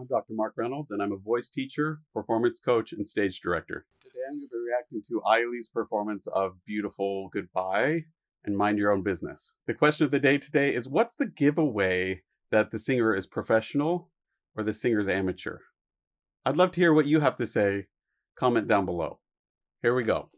I'm Dr. Marc Reynolds, and I'm a voice teacher, performance coach, and stage director. Today I'm going to be reacting to Ailee's performance of Beautiful Goodbye and Mind Your Own Business. The question of the day today is, what's the giveaway that the singer is professional or the singer's amateur? I'd love to hear what you have to say. Comment down below. Here we go.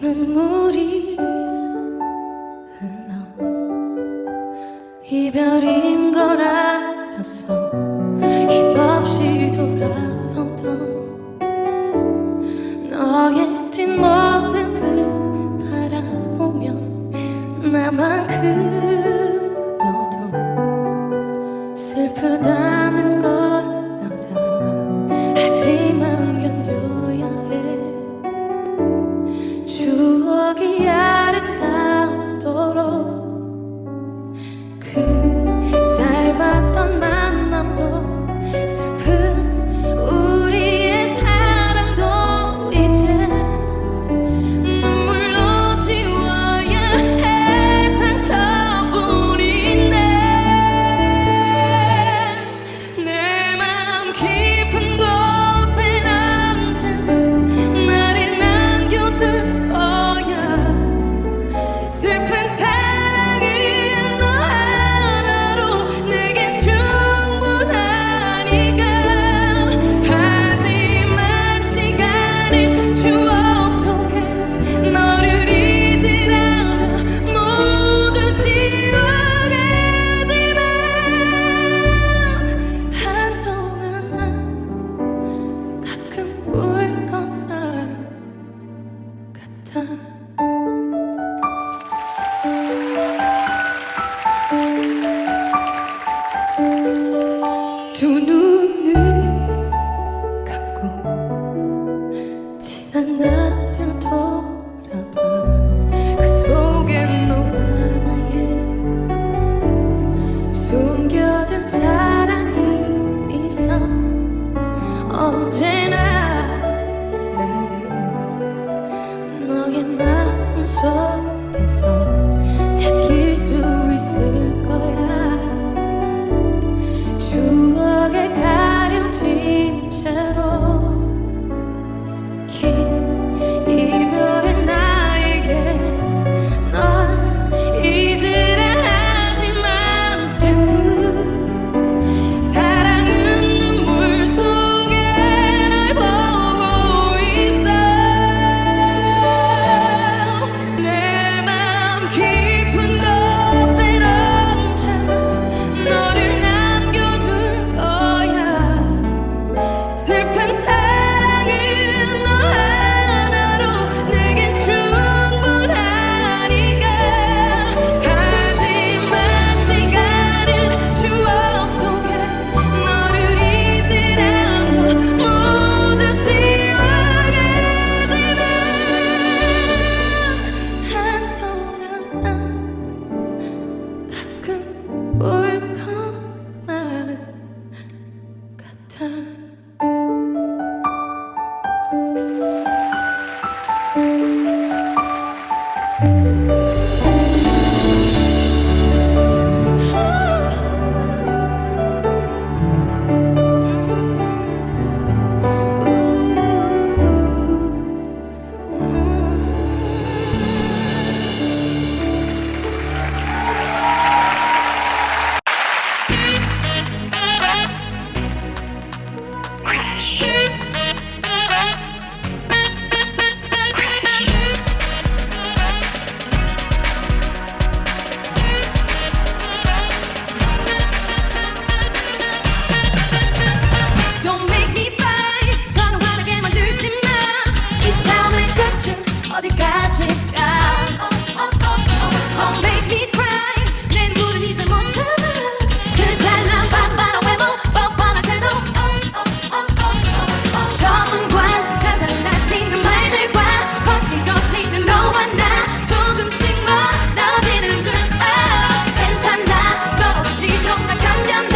눈물이 흘러 이별인 걸 알았어. 힘없이 돌아서도 너의 뒷모습을 바라보며 나만큼 너도 슬프다는 걸 알아. 하지만 견뎌야 해. 추억이 아름다도록 그 짧았던 만남도 슬픈 우리의 사랑도 이제 눈물로 지워야 할 상처뿐인데 내 마음 깊은 곳에 언제나 나를 남겨둘 두 눈을 감고 지난 나를 돌아봐. 그 속에 너와 나의 숨겨둔 사랑이 있어. 언제나 나는 너의 마음속에서 느낄 수 있을 거야. 추억에 가려진 채로 긴 이별의 나에게 널 잊으려 하지만 슬픈 사랑은 눈물 속에 널 보고 있어. 내 마음 깊은 곳에 언제나 너를 슬픈 사랑은 너 하나로 내겐 충분하니까. 하지만 시간은 추억 속에 너를 잊으려고 모두 지워가지만 한동안 난 가끔 울 것만 같아. 괜찮아, 너 없이 넌 나 견뎌.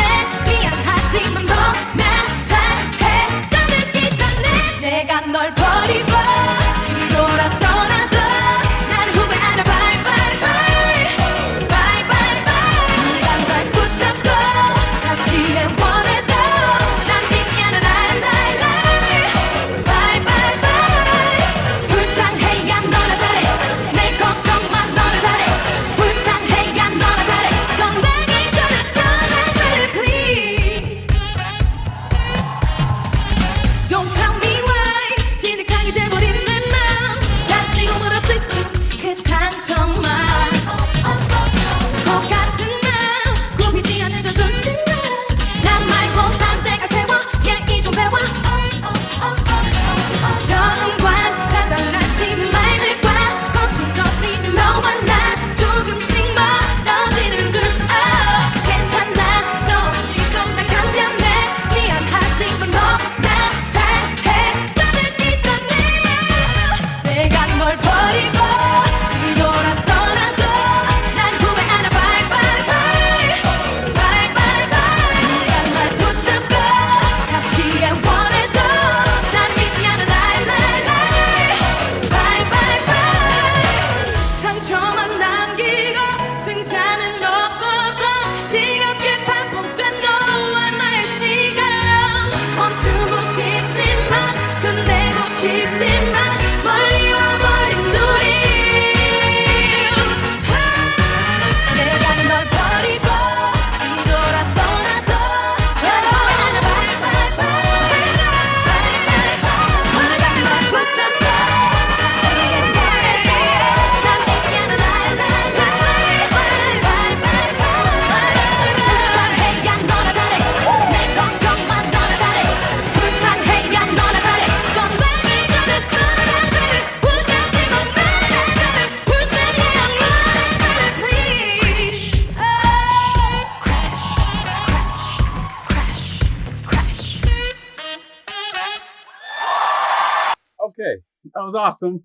Okay, that was awesome.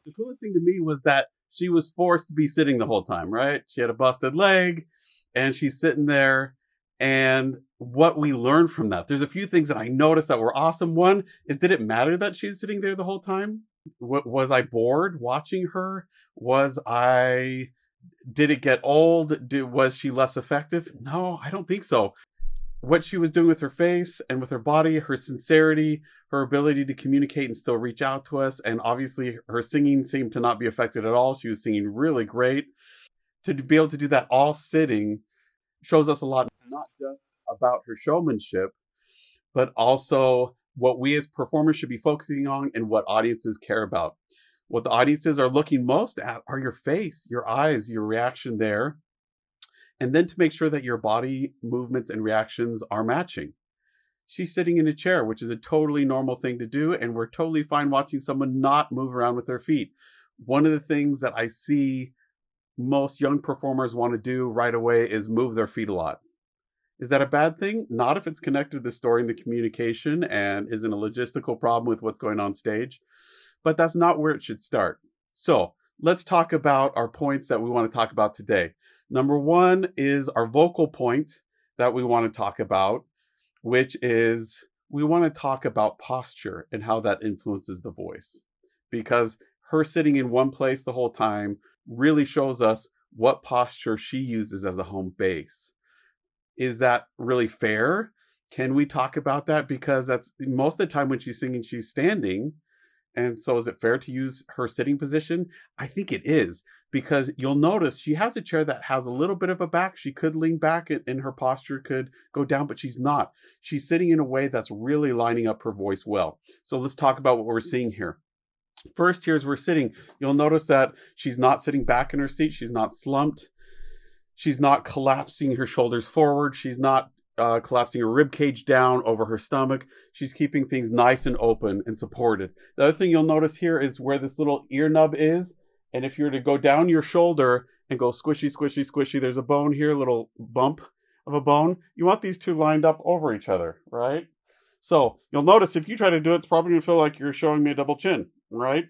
The coolest thing to me was that she was forced to be sitting the whole time, right? She had a busted leg and she's sitting there. And what we learned from that, there's a few things that I noticed that were awesome. One is, did it matter that she's sitting there the whole time? Was I bored watching her? Did it get old? Was she less effective? No, I don't think so. What she was doing with her face and with her body, her sincerity, her ability to communicate and still reach out to us. And obviously, her singing seemed to not be affected at all. She was singing really great. To be able to do that all sitting shows us a lot, not just about her showmanship, but also what we as performers should be focusing on and what audiences care about. What the audiences are looking most at are your face, your eyes, your reaction there, and then to make sure that your body movements and reactions are matching. She's sitting in a chair, which is a totally normal thing to do, and we're totally fine watching someone not move around with their feet. One of the things that I see most young performers want to do right away is move their feet a lot. Is that a bad thing? Not if it's connected to the story and the communication and isn't a logistical problem with what's going on stage, but that's not where it should start. So let's talk about our points that we want to talk about today. Number one is our vocal point that we want to talk about, which is we want to talk about posture and how that influences the voice. Because her sitting in one place the whole time really shows us what posture she uses as a home base. Is that really fair? Can we talk about that? Because that's most of the time when she's singing, she's standing. And so is it fair to use her sitting position? I think it is, because you'll notice she has a chair that has a little bit of a back. She could lean back and her posture could go down, but she's not. She's sitting in a way that's really lining up her voice well. So let's talk about what we're seeing here. First, here as we're sitting, you'll notice that she's not sitting back in her seat. She's not slumped. She's not collapsing her shoulders forward. She's not collapsing her rib cage down over her stomach. She's keeping things nice and open and supported. The other thing you'll notice here is where this little ear nub is. And if you were to go down your shoulder and go squishy, squishy, squishy, there's a bone here, a little bump of a bone. You want these two lined up over each other, right? So you'll notice if you try to do it, it's probably going to feel like you're showing me a double chin, right?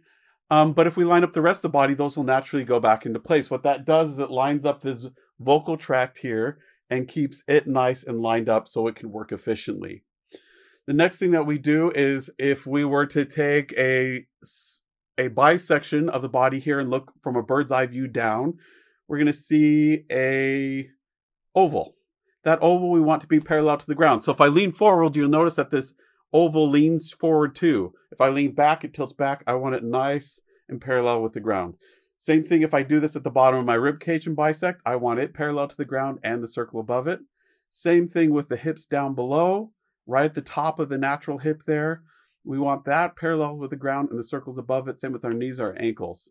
But if we line up the rest of the body, those will naturally go back into place. What that does is it lines up this vocal tract here and keeps it nice and lined up so it can work efficiently. The next thing that we do is if we were to take a bisection of the body here and look from a bird's eye view down, we're going to see a oval. That oval we want to be parallel to the ground. So if I lean forward, you'll notice that this oval leans forward too. If I lean back, it tilts back. I want it nice and parallel with the ground. Same thing if I do this at the bottom of my rib cage and bisect, I want it parallel to the ground and the circle above it. Same thing with the hips down below, right at the top of the natural hip there. We want that parallel with the ground and the circles above it. Same with our knees, our ankles.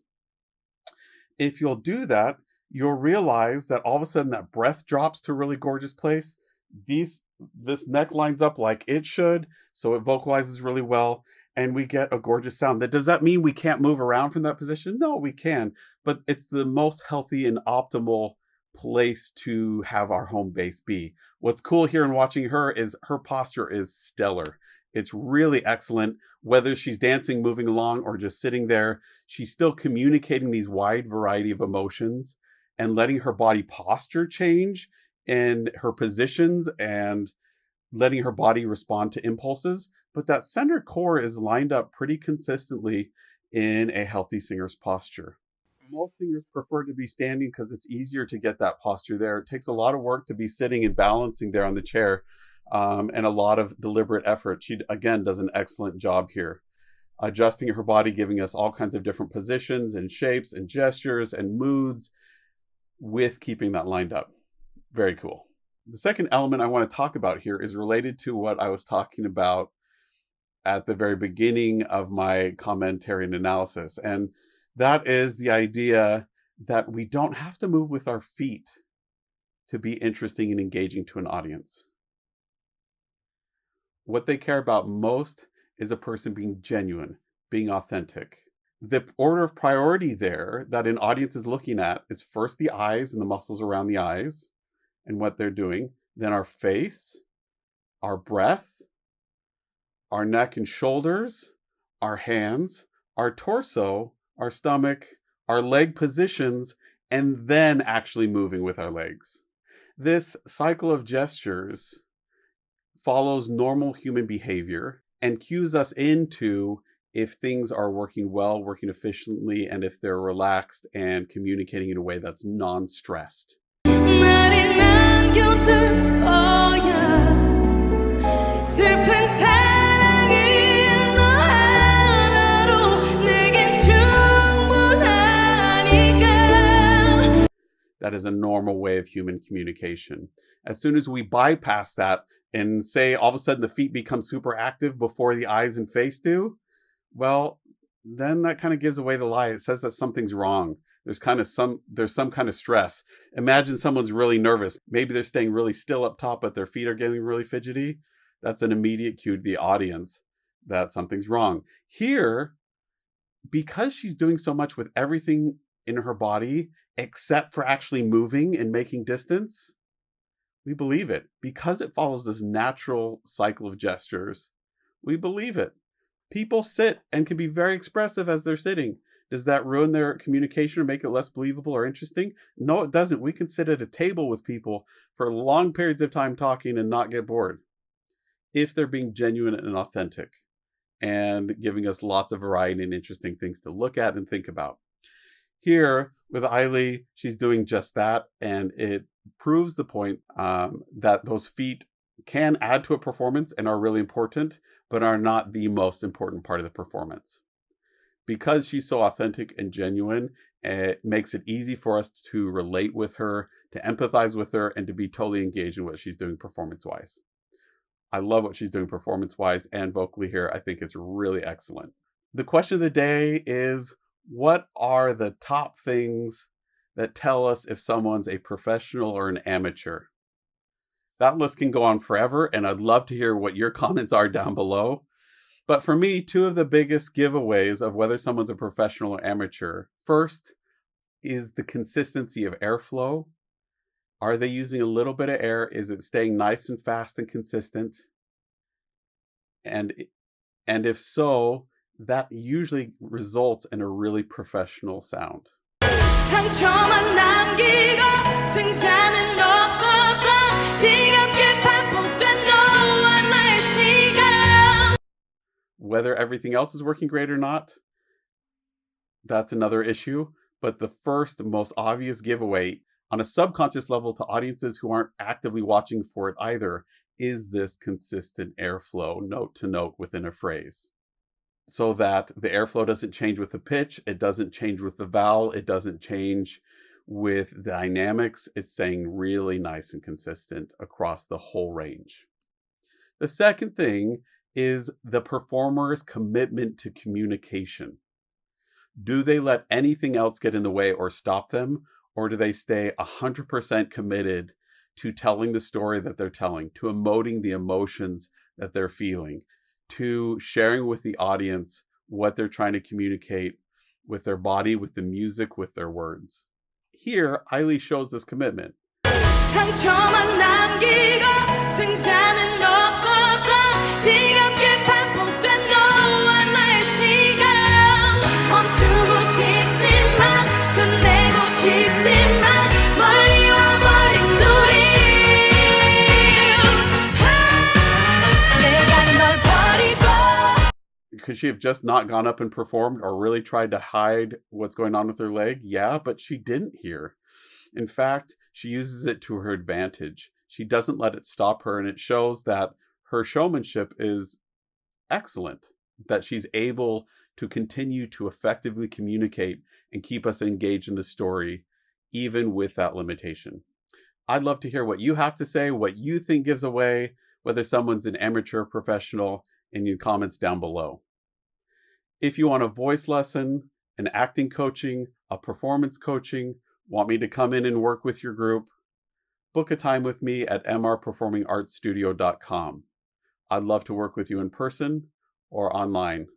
If you'll do that, you'll realize that all of a sudden that breath drops to a really gorgeous place. This neck lines up like it should, so it vocalizes really well. And we get a gorgeous sound. Does that mean we can't move around from that position? No, we can, but it's the most healthy and optimal place to have our home base be. What's cool here in watching her is her posture is stellar. It's really excellent. Whether she's dancing, moving along, or just sitting there, she's still communicating these wide variety of emotions and letting her body posture change in her positions and letting her body respond to impulses. But that center core is lined up pretty consistently in a healthy singer's posture. Most singers prefer to be standing because it's easier to get that posture there. It takes a lot of work to be sitting and balancing there on the chair, and a lot of deliberate effort. She, again, does an excellent job here, adjusting her body, giving us all kinds of different positions and shapes and gestures and moods with keeping that lined up. Very cool. The second element I want to talk about here is related to what I was talking about at the very beginning of my commentary and analysis. And that is the idea that we don't have to move with our feet to be interesting and engaging to an audience. What they care about most is a person being genuine, being authentic. The order of priority there that an audience is looking at is first the eyes and the muscles around the eyes and what they're doing, then our face, our breath, our neck and shoulders, our hands, our torso, our stomach, our leg positions, and then actually moving with our legs. This cycle of gestures follows normal human behavior and cues us into if things are working well, working efficiently, and if they're relaxed and communicating in a way that's non-stressed. 나를 남겨둘 거야 슬픈 사랑은 너 하나로 내겐 충분하니까. That is a normal way of human communication. As soon as we bypass that and say all of a sudden the feet become super active before the eyes and face do, well, then that kind of gives away the lie. It says that something's wrong. There's some kind of stress. Imagine someone's really nervous. Maybe they're staying really still up top, but their feet are getting really fidgety. That's an immediate cue to the audience that something's wrong. Here, because she's doing so much with everything in her body, except for actually moving and making distance, we believe it. Because it follows this natural cycle of gestures, we believe it. People sit and can be very expressive as they're sitting. Does that ruin their communication or make it less believable or interesting? No, it doesn't. We can sit at a table with people for long periods of time talking and not get bored if they're being genuine and authentic and giving us lots of variety and interesting things to look at and think about. Here with Ailee, she's doing just that, and it proves the point that those feet can add to a performance and are really important, but are not the most important part of the performance. Because she's so authentic and genuine, it makes it easy for us to relate with her, to empathize with her, and to be totally engaged in what she's doing performance-wise. I love what she's doing performance-wise and vocally here. I think it's really excellent. The question of the day is, what are the top things that tell us if someone's a professional or an amateur? That list can go on forever, and I'd love to hear what your comments are down below. But for me, two of the biggest giveaways of whether someone's a professional or amateur, first is the consistency of airflow. Are they using a little bit of air? Is it staying nice and fast and consistent? And if so, that usually results in a really professional sound. 상처만 남기고 승자는 없었던 지겹게 반복된 너와 나의 시간. Whether everything else is working great or not, that's another issue. But the first, most obvious giveaway on a subconscious level to audiences who aren't actively watching for it either is this consistent airflow, note to note within a phrase. So that the airflow doesn't change with the pitch, it doesn't change with the vowel, it doesn't change with the dynamics. It's staying really nice and consistent across the whole range. The second thing is the performer's commitment to communication. Do they let anything else get in the way or stop them? Or do they stay 100% committed to telling the story that they're telling, to emoting the emotions that they're feeling, to sharing with the audience what they're trying to communicate with their body, with the music, with their words? Here, Ailee shows this commitment. 상처만 남기고 승자는 없었던 지겹게 반복된 너와 나의 시간 멈추고 싶지만 끝내고 싶지만 멀리 와버린 우리 내가 널 버리고. Could she have just not gone up and performed or really tried to hide what's going on with her leg? Yeah, but she didn't here. In fact, she uses it to her advantage. She doesn't let it stop her, and it shows that her showmanship is excellent, that she's able to continue to effectively communicate and keep us engaged in the story, even with that limitation. I'd love to hear what you have to say, what you think gives away, whether someone's an amateur or professional, in your comments down below. If you want a voice lesson, an acting coaching, a performance coaching, want me to come in and work with your group, book a time with me at mrperformingartsstudio.com. I'd love to work with you in person or online.